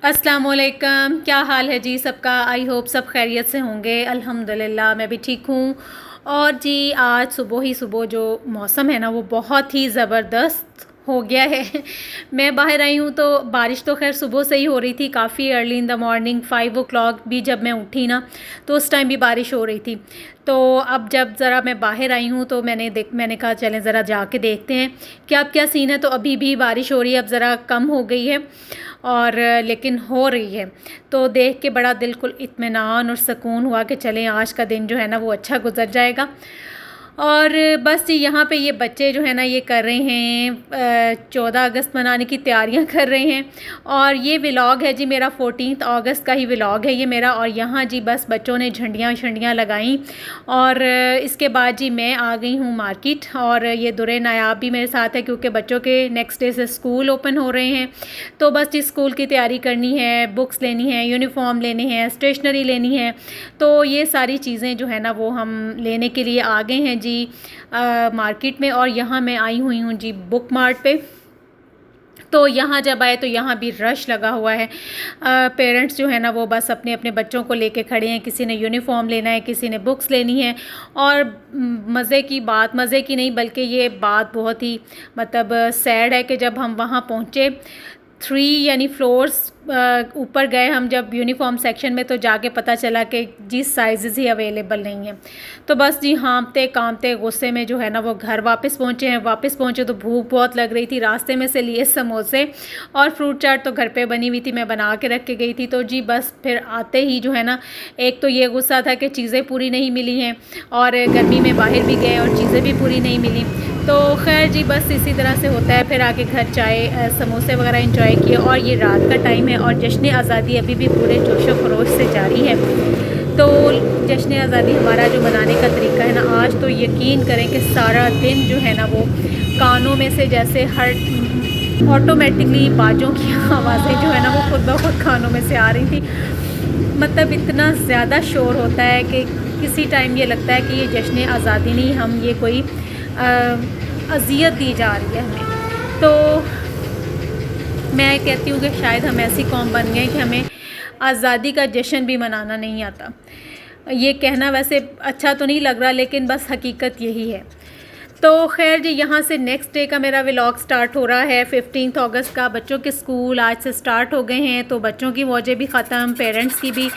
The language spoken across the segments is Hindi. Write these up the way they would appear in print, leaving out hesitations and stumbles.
अस्सलामुअलैकुम, क्या हाल है जी सबका। आई होप सब खैरियत से होंगे। अल्हम्दुलिल्लाह मैं भी ठीक हूँ। और जी आज सुबह ही सुबह जो मौसम है ना वो बहुत ही ज़बरदस्त हो गया है। मैं बाहर आई हूँ तो बारिश तो खैर सुबह से ही हो रही थी, काफ़ी early in the morning 5 o'clock भी जब मैं उठी ना तो उस टाइम भी बारिश हो रही थी। तो अब जब ज़रा मैं बाहर आई हूँ तो मैंने कहा चलें ज़रा जाके देखते हैं कि अब क्या सीन है। तो अभी भी बारिश हो रही है, अब ज़रा कम हो गई है और लेकिन हो रही है। तो देख के बड़ा दिल को इत्मीनान और सुकून हुआ कि चलें आज का दिन जो है ना वो अच्छा गुजर जाएगा। और बस जी यहाँ पे ये बच्चे जो है ना ये कर रहे हैं 14 अगस्त मनाने की तैयारियां कर रहे हैं। और ये व्लॉग है जी मेरा 14 अगस्त का ही व्लॉग है ये मेरा। और यहाँ जी बस बच्चों ने झंडियाँ शंडियाँ लगाई और इसके बाद जी मैं आ गई हूँ मार्केट। और ये दुरे नायाब भी मेरे साथ है क्योंकि बच्चों के नेक्स्ट डे से स्कूल ओपन हो रहे हैं। तो बस जी स्कूल की तैयारी करनी है, बुक्स लेनी है, यूनिफॉर्म लेने हैं, स्टेशनरी लेनी है। तो ये सारी चीज़ें जो है ना वो हम लेने के लिए आ गए हैं जी मार्केट में। और यहाँ मैं आई हुई हूँ जी बुक मार्ट पे। तो यहाँ जब आए तो यहाँ भी रश लगा हुआ है। पेरेंट्स जो है ना वो बस अपने अपने बच्चों को लेके खड़े हैं। किसी ने यूनिफॉर्म लेना है, किसी ने बुक्स लेनी है। और मज़े की बात, मज़े की नहीं बल्कि ये बात बहुत ही मतलब सैड है कि जब हम वहाँ पहुँचे 3 यानी फ्लोर्स ऊपर गए हम जब यूनिफॉर्म सेक्शन में, तो जाके पता चला कि जी साइज़ ही अवेलेबल नहीं है। तो बस जी हाँफते काँपते गुस्से में जो है ना वो घर वापस पहुँचे हैं। वापस पहुँचे तो भूख बहुत लग रही थी, रास्ते में से लिए समोसे और फ्रूट चाट तो घर पे बनी हुई थी, मैं बना के रख के गई थी। तो जी बस फिर आते ही जो है ना एक तो ये गुस्सा था कि चीज़ें पूरी नहीं मिली हैं और गर्मी में बाहर भी गए और चीज़ें भी पूरी नहीं मिली। तो खैर जी बस इसी तरह से होता है। फिर आके घर चाय समोसे वगैरह एंजॉय किए। और ये रात का टाइम है और जश्न आज़ादी अभी भी पूरे जोशो खरोश से जारी है। तो जश्न आज़ादी हमारा जो मनाने का तरीका है ना, आज तो यकीन करें कि सारा दिन जो है ना वो कानों में से जैसे हर ऑटोमेटिकली बाजों की आवाज़ें जो है ना वो खुद ब खुद कानों में से आ रही थी। मतलब इतना ज़्यादा शोर होता है कि किसी टाइम ये लगता है कि ये जश्न आज़ादी नहीं, हम ये कोई अज़ियत दी जा रही है हमें। तो मैं कहती हूँ कि शायद हम ऐसी कौम बन गए कि हमें आज़ादी का जश्न भी मनाना नहीं आता। ये कहना वैसे अच्छा तो नहीं लग रहा लेकिन बस हकीकत यही है। तो खैर जी यहाँ से नेक्स्ट डे का मेरा व्लॉग स्टार्ट हो रहा है 15 अगस्त का। बच्चों के स्कूल आज से स्टार्ट हो गए हैं तो बच्चों की मौजें भी ख़त्म, पेरेंट्स की भी।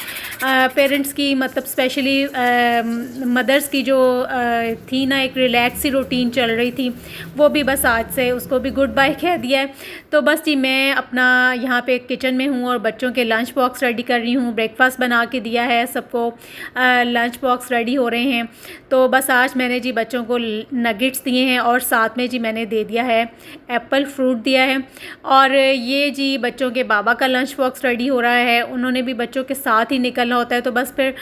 पेरेंट्स की मतलब स्पेशली मदर्स की जो थी ना एक रिलैक्स सी रूटीन चल रही थी, वो भी बस आज से उसको भी गुड बाय कह दिया है। तो बस जी मैं अपना यहाँ पे किचन में हूँ और बच्चों के लंच बॉक्स रेडी कर रही हूँ। ब्रेकफास्ट बना के दिया है सबको, लंच बॉक्स रेडी हो रहे हैं। तो बस आज मैंने जी बच्चों को नगेट्स दिए हैं और साथ में जी मैंने दे दिया है एप्पल फ्रूट दिया है। और ये जी बच्चों के बाबा का लंच बॉक्स रेडी हो रहा है, उन्होंने भी बच्चों के साथ ही निकलना होता है। तो बस फिर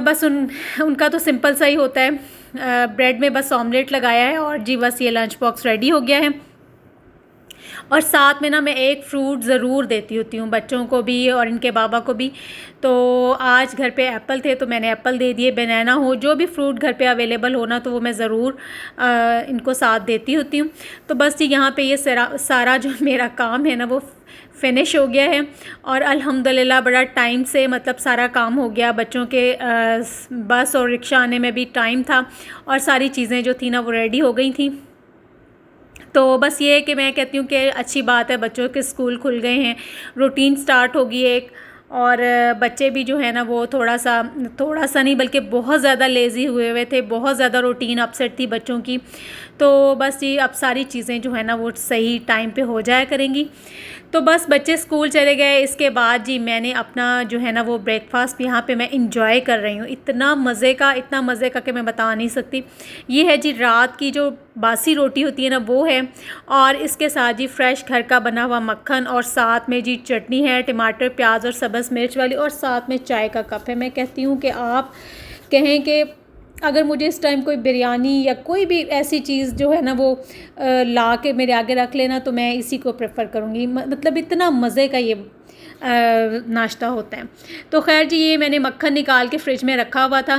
बस उनका तो सिंपल सा ही होता है, ब्रेड में बस ऑमलेट लगाया है और जी बस ये लंच बॉक्स रेडी हो गया है। और साथ में ना मैं एक फ़्रूट ज़रूर देती होती हूँ बच्चों को भी और इनके बाबा को भी। तो आज घर पे एप्पल थे तो मैंने एप्पल दे दिए, बनाना हो जो भी फ्रूट घर पे अवेलेबल होना तो वो मैं ज़रूर इनको साथ देती होती हूँ। तो बस जी यहाँ पे ये सारा जो मेरा काम है ना वो फ़िनिश हो गया है। और अल्हम्दुलिल्लाह बड़ा टाइम से मतलब सारा काम हो गया। बच्चों के बस और रिक्शा आने में भी टाइम था और सारी चीज़ें जो थी ना वो रेडी हो गई थी। तो बस ये है कि मैं कहती हूँ कि अच्छी बात है, बच्चों के स्कूल खुल गए हैं, रूटीन स्टार्ट होगी एक। और बच्चे भी जो है ना वो थोड़ा सा नहीं बल्कि बहुत ज़्यादा लेज़ी हुए हुए थे, बहुत ज़्यादा रूटीन अपसेट थी बच्चों की। तो बस ये अब सारी चीज़ें जो है ना वो सही टाइम पे हो जाया करेंगी। तो बस बच्चे स्कूल चले गए, इसके बाद जी मैंने अपना जो है ना वो ब्रेकफास्ट यहाँ पे मैं इंजॉय कर रही हूँ। इतना मज़े का कि मैं बता नहीं सकती। ये है जी रात की जो बासी रोटी होती है ना वो है, और इसके साथ जी फ्रेश घर का बना हुआ मक्खन, और साथ में जी चटनी है टमाटर प्याज और सब्ज़ मिर्च वाली, और साथ में चाय का कप है। मैं कहती हूँ कि आप कहें कि अगर मुझे इस टाइम कोई बिरयानी या कोई भी ऐसी चीज़ जो है ना वो ला के मेरे आगे रख लेना तो मैं इसी को प्रेफर करूँगी। मतलब इतना मज़े का ये नाश्ता होता है। तो खैर जी, ये मैंने मक्खन निकाल के फ्रिज में रखा हुआ था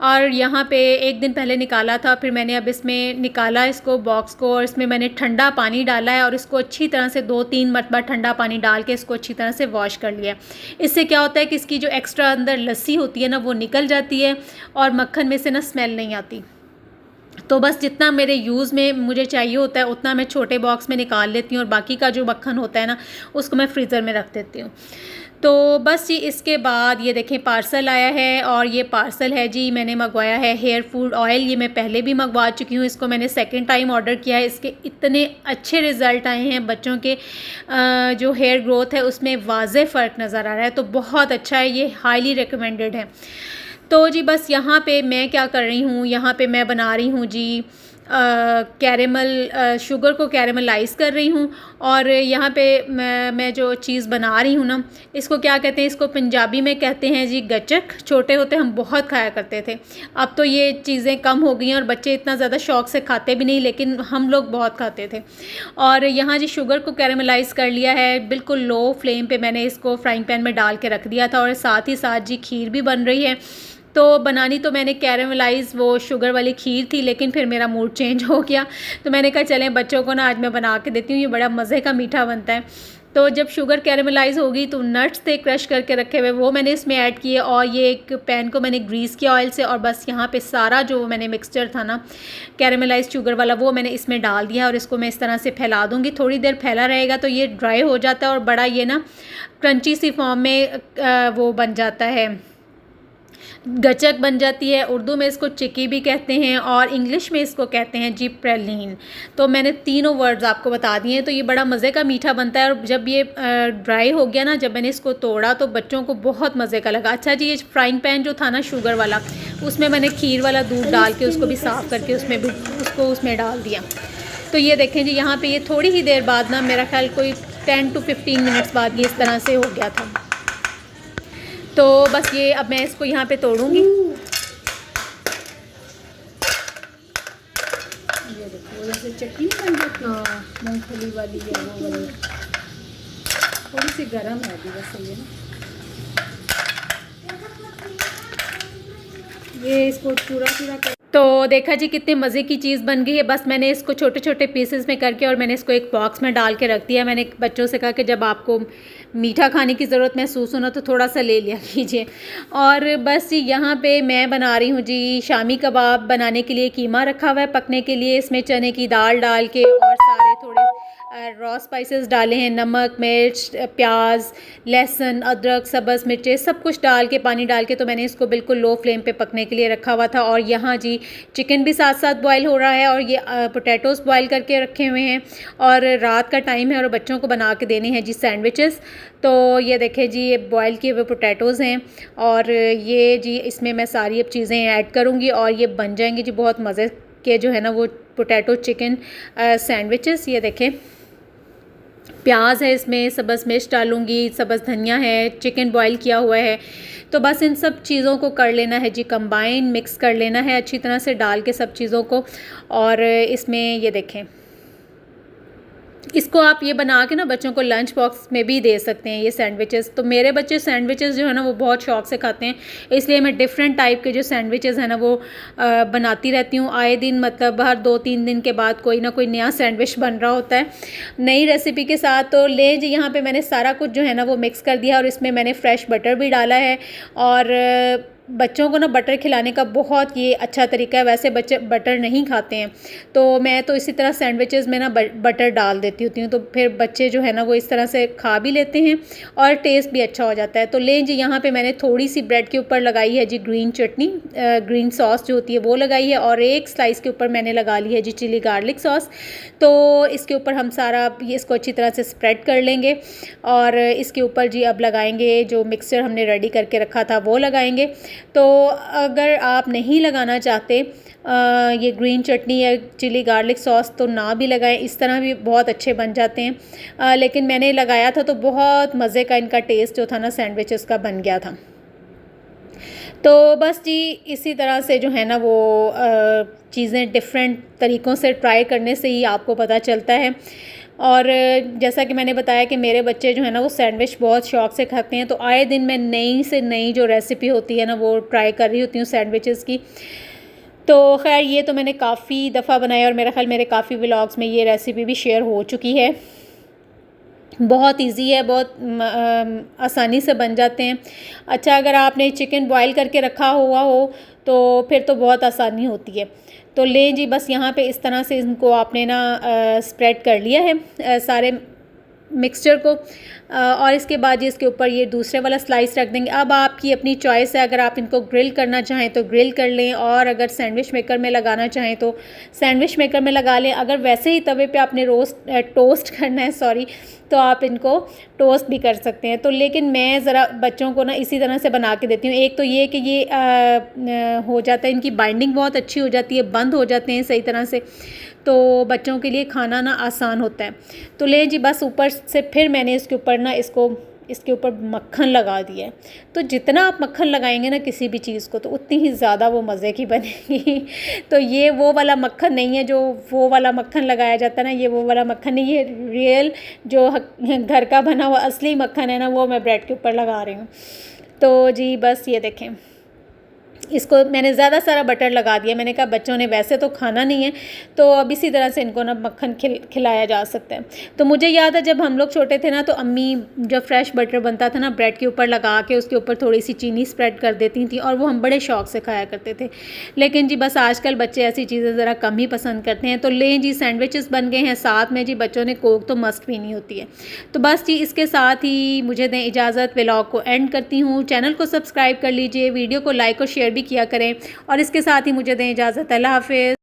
और यहाँ पे एक दिन पहले निकाला था, फिर मैंने अब इसमें निकाला इसको बॉक्स को, और इसमें मैंने ठंडा पानी डाला है और इसको अच्छी तरह से 2-3 मरतबा ठंडा पानी डाल के इसको अच्छी तरह से वॉश कर लिया। इससे क्या होता है कि इसकी जो एक्स्ट्रा अंदर लस्सी होती है ना, वो निकल जाती है और मक्खन में से ना स्मेल नहीं आती। तो बस जितना मेरे यूज़ में मुझे चाहिए होता है उतना मैं छोटे बॉक्स में निकाल लेती हूँ और बाकी का जो मक्खन होता है ना, उसको मैं फ्रीज़र में रख देती हूँ। तो बस जी, इसके बाद ये देखें पार्सल आया है, और ये पार्सल है जी, मैंने मंगवाया है हेयर फूड ऑयल। ये मैं पहले भी मंगवा चुकी हूँ, इसको मैंने सेकंड टाइम ऑर्डर किया है। इसके इतने अच्छे रिज़ल्ट आए हैं, बच्चों के जो हेयर ग्रोथ है उसमें वाज़े फ़र्क नज़र आ रहा है, तो बहुत अच्छा है, ये हाईली रिकमेंडेड है। तो जी बस यहाँ पे मैं क्या कर रही हूँ, यहाँ पे मैं बना रही हूँ जी कैरेमल, शुगर को कैरेमलाइज़ कर रही हूँ। और यहाँ पे मैं जो चीज़ बना रही हूँ ना, इसको क्या कहते हैं, इसको पंजाबी में कहते हैं जी गचक। छोटे होते हम बहुत खाया करते थे, अब तो ये चीज़ें कम हो गई हैं और बच्चे इतना ज़्यादा शौक़ से खाते भी नहीं, लेकिन हम लोग बहुत खाते थे। और यहाँ जी शुगर को कैरेमलाइज़ कर लिया है, बिल्कुल लो फ्लेम पे मैंने इसको फ्राइंग पैन में डाल के रख दिया था, और साथ ही साथ जी खीर भी बन रही है। तो बनानी तो मैंने कैरेमलाइज़ वो शुगर वाली खीर थी, लेकिन फिर मेरा मूड चेंज हो गया, तो मैंने कहा चलें बच्चों को ना आज मैं बना के देती हूँ, ये बड़ा मज़े का मीठा बनता है। तो जब शुगर कैरेमलाइज़ होगी तो नट्स थे क्रश करके रखे हुए, वो मैंने इसमें ऐड किए, और ये एक पैन को मैंने ग्रीस किया ऑयल से, और बस यहाँ पे सारा जो मैंने मिक्सचर था ना कैरेमलाइज़ शुगर वाला, वो मैंने इसमें डाल दिया, और इसको मैं इस तरह से फैला दूँगी। थोड़ी देर फैला रहेगा तो ये ड्राई हो जाता है और बड़ा ये ना क्रंची सी फॉर्म में वो बन जाता है, गचक बन जाती है। उर्दू में इसको चिक्की भी कहते हैं और इंग्लिश में इसको कहते हैं जी प्रेलीन। तो मैंने तीनों वर्ड्स आपको बता दिए हैं। तो ये बड़ा मज़े का मीठा बनता है, और जब ये ड्राई हो गया ना, जब मैंने इसको तोड़ा तो बच्चों को बहुत मज़े का लगा। अच्छा जी, ये फ्राइंग पैन जो था ना शुगर वाला, उसमें मैंने खीर वाला दूध डाल के उसको भी साफ़ करके उसमें डाल दिया। तो ये देखें जी, यहाँ पर ये थोड़ी ही देर बाद ना, मेरा ख्याल कोई 10 to 15 मिनट्स बाद ये इस तरह से हो गया था। तो बस ये अब मैं इसको यहाँ पे तोड़ूंगी। ये देखो जैसे चटनी बन जाती है, मूंगफली वाली है वो वाली, थोड़ी सी गर्म है अभी वैसे ये ना। ये इसको चूरा तो देखा जी कितने मज़े की चीज़ बन गई है। बस मैंने इसको छोटे छोटे पीसेस में करके और मैंने इसको एक बॉक्स में डाल के रख दिया। मैंने बच्चों से कहा कि जब आपको मीठा खाने की ज़रूरत महसूस हो ना तो थोड़ा सा ले लिया कीजिए। और बस जी यहाँ पे मैं बना रही हूँ जी शामी कबाब। बनाने के लिए कीमा रखा हुआ है पकने के लिए। इसमें चने की दाल डाल के और सारे थोड़े रॉ स्पाइसेस डाले हैं, नमक, मिर्च, प्याज, लहसुन, अदरक, सब्ज़ मिर्चें, सब कुछ डाल के पानी डाल के तो मैंने इसको बिल्कुल लो फ्लेम पे पकने के लिए रखा हुआ था। और यहाँ जी चिकन भी साथ साथ बॉयल हो रहा है और ये पोटैटोज़ बॉयल करके रखे हुए हैं। और रात का टाइम है और बच्चों को बना के देने हैं जी सैंडविचेस। तो ये देखें जी, ये बॉयल किए हुए पोटैटोज़ हैं और ये जी इसमें मैं सारी अब चीज़ें ऐड करूँगी और ये बन जाएंगी जी बहुत मज़े के जो है ना वो पोटैटो चिकन सैंडविचेस। ये देखें प्याज है, इसमें सब्ज़ मिर्च डालूँगी, सब्ज़ धनिया है, चिकन बॉईल किया हुआ है। तो बस इन सब चीज़ों को कर लेना है जी कंबाइन, मिक्स कर लेना है अच्छी तरह से डाल के सब चीज़ों को। और इसमें ये देखें, इसको आप ये बना के ना बच्चों को लंच बॉक्स में भी दे सकते हैं ये सैंडविचेस। तो मेरे बच्चे सैंडविचेस जो है ना वो बहुत शौक से खाते हैं, इसलिए मैं डिफरेंट टाइप के जो सैंडविचेस हैं ना वो बनाती रहती हूँ आए दिन। मतलब हर 2-3 दिन के बाद कोई ना कोई नया सैंडविच बन रहा होता है नई रेसिपी के साथ। तो ले जी यहाँ पे मैंने सारा कुछ जो है ना वो मिक्स कर दिया और इसमें मैंने फ्रेश बटर भी डाला है। और बच्चों को ना बटर खिलाने का बहुत ये अच्छा तरीका है। वैसे बच्चे बटर नहीं खाते हैं तो मैं तो इसी तरह सैंडविचेस में ना बटर डाल देती होती हूँ, तो फिर बच्चे जो है ना वो इस तरह से खा भी लेते हैं और टेस्ट भी अच्छा हो जाता है। तो लें जी यहाँ पे मैंने थोड़ी सी ब्रेड के ऊपर लगाई है जी ग्रीन चटनी, ग्रीन सॉस जो होती है वो लगाई है। और एक स्लाइस के ऊपर मैंने लगा ली है जी चिली गार्लिक सॉस। तो इसके ऊपर हम सारा इसको अच्छी तरह से स्प्रेड कर लेंगे और इसके ऊपर जी अब लगाएंगे जो मिक्सचर हमने रेडी करके रखा था वो लगाएंगे। तो अगर आप नहीं लगाना चाहते ये ग्रीन चटनी या चिली गार्लिक सॉस तो ना भी लगाएं, इस तरह भी बहुत अच्छे बन जाते हैं। लेकिन मैंने लगाया था तो बहुत मज़े का इनका टेस्ट जो था ना सैंडविचेस का बन गया था। तो बस जी इसी तरह से जो है ना वो चीज़ें डिफरेंट तरीक़ों से ट्राई करने से ही आपको पता चलता है। और जैसा कि मैंने बताया कि मेरे बच्चे जो है ना वो सैंडविच बहुत शौक़ से खाते हैं, तो आए दिन मैं नई से नई जो रेसिपी होती है ना वो ट्राई कर रही होती हूँ सैंडविचेस की। तो खैर ये तो मैंने काफ़ी दफ़ा बनाया और मेरा ख़्याल मेरे काफ़ी व्लॉग्स में ये रेसिपी भी शेयर हो चुकी है। बहुत इजी है, बहुत आसानी से बन जाते हैं। अच्छा, अगर आपने चिकन बॉयल करके रखा हुआ हो तो फिर तो बहुत आसानी होती है। तो लें जी, बस यहाँ पे इस तरह से इनको आपने ना स्प्रेड कर लिया है सारे मिक्सचर को, और इसके बाद जी इसके ऊपर ये दूसरे वाला स्लाइस रख देंगे। अब आपकी अपनी चॉइस है, अगर आप इनको ग्रिल करना चाहें तो ग्रिल कर लें, और अगर सैंडविच मेकर में लगाना चाहें तो सैंडविच मेकर में लगा लें। अगर वैसे ही तवे पे आपने टोस्ट करना है, सॉरी, तो आप इनको टोस्ट भी कर सकते हैं। तो लेकिन मैं ज़रा बच्चों को ना इसी तरह से बना के देती हूँ। एक तो ये कि ये हो जाता है, इनकी बाइंडिंग बहुत अच्छी हो जाती है, बंद हो जाते हैं सही तरह से, तो बच्चों के लिए खाना ना आसान होता है। तो ले जी, बस ऊपर से फिर मैंने इसके ऊपर ना इसके ऊपर मक्खन लगा दिया है। तो जितना आप मक्खन लगाएंगे ना किसी भी चीज़ को, तो उतनी ही ज़्यादा वो मज़े की बनेगी। तो ये वो वाला मक्खन नहीं है जो वो वाला मक्खन लगाया जाता है ना, ये वो वाला मक्खन नहीं है। रियल जो घर का बना हुआ असली मक्खन है ना, वो मैं ब्रेड के ऊपर लगा रही हूँ। तो जी बस ये देखें, इसको मैंने ज़्यादा सारा बटर लगा दिया। मैंने कहा बच्चों ने वैसे तो खाना नहीं है, तो अब इसी तरह से इनको ना मक्खन खिलाया जा सकता है। तो मुझे याद है जब हम लोग छोटे थे ना, तो अम्मी जब फ्रेश बटर बनता था ना ब्रेड के ऊपर लगा के उसके ऊपर थोड़ी सी चीनी स्प्रेड कर देती थी, और वो हम बड़े शौक़ से खाया करते थे। लेकिन जी बस आजकल बच्चे ऐसी चीज़ें ज़रा कम ही पसंद करते हैं। तो लें जी, सैंडविचेस बन गए हैं, साथ में जी बच्चों ने कोक तो मस्ट पीनी होती है। तो बस जी इसके साथ ही मुझे दें इजाज़त, व्लॉग को एंड करती हूँ। चैनल को सब्सक्राइब कर लीजिए, वीडियो को लाइक और शेयर भी किया करें, और इसके साथ ही मुझे दें इजाज़त। अल्लाह हाफ़िज़।